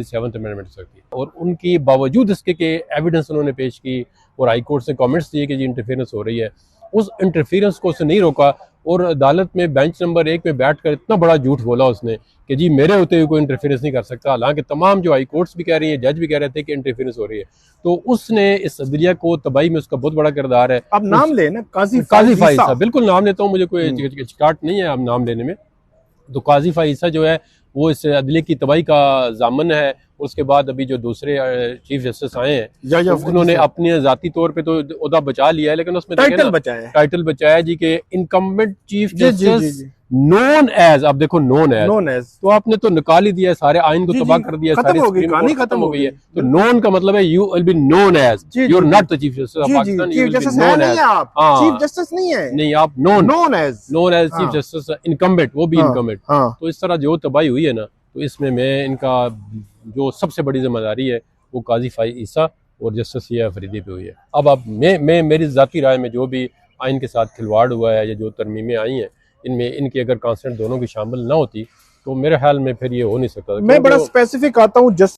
7th amendment की, और उनकी बावजूद इसके कि एविडेंस उन्होंने पेश की और हाई कोर्ट से कमेंट्स दिए कि जी इंटरफेरेंस हो रही है, उस इंटरफेरेंस को उसने नहीं रोका और अदालत में बेंच नंबर 1 में बैठकर इतना बड़ा झूठ बोला उसने कि जी मेरे होते हुए कोई इंटरफेरेंस नहीं कर सकता, हालांकि तमाम जो हाई कोर्ट्स भी कह रही हैं, जज भी कह रहे थे कि इंटरफेरेंस हो रही है। तो उसने इस अदलिया को तबाही में उसका बहुत बड़ा किरदार है। अब नाम ले ना, काजी फाइज साहब, बिल्कुल नाम लेता हूँ, मुझे कोई हिचकिचाहट नहीं है अब नाम लेने में। तो काजी फाइज जो है वो इस अदलिया की तबाही का जामन है। उसके बाद अभी जो दूसरे चीफ जस्टिस आए हैं तो उन्होंने अपने जाती तौर पे तो ओहदा बचा लिया है, लेकिन उसमें टाइटल बचाया जी के incumbent chief justice known as. अब देखो नोन एज तो आपने तो निकाल ही दिया, सारे आइन को तबाह कर दिया, सारी कहानी खत्म हो गई है। तो नोन का मतलब है you will be known as, you are not the chief justice of Pakistan, you will be known as. Chief justice नहीं है, नहीं, आप known as chief justice incumbent, वो भी इनकम्बेंट। तो इस तरह जो तबाही हुई है ना, तो इसमें मैं इनका जो सबसे बड़ी जिम्मेदारी है वो काजी फाइज ईसा और जस्टिस सिया अफरीदी पे हुई है। अब आप मैं मेरी ज़ाती राय में जो भी आइन के साथ खिलवाड़ हुआ है या जो तरमीमें आई हैं, इनमें इनकी अगर कंसेंट दोनों की शामिल ना होती तो मेरे ख्याल में फिर ये हो नहीं सकता। मैं बड़ा स्पेसिफिक आता हूँ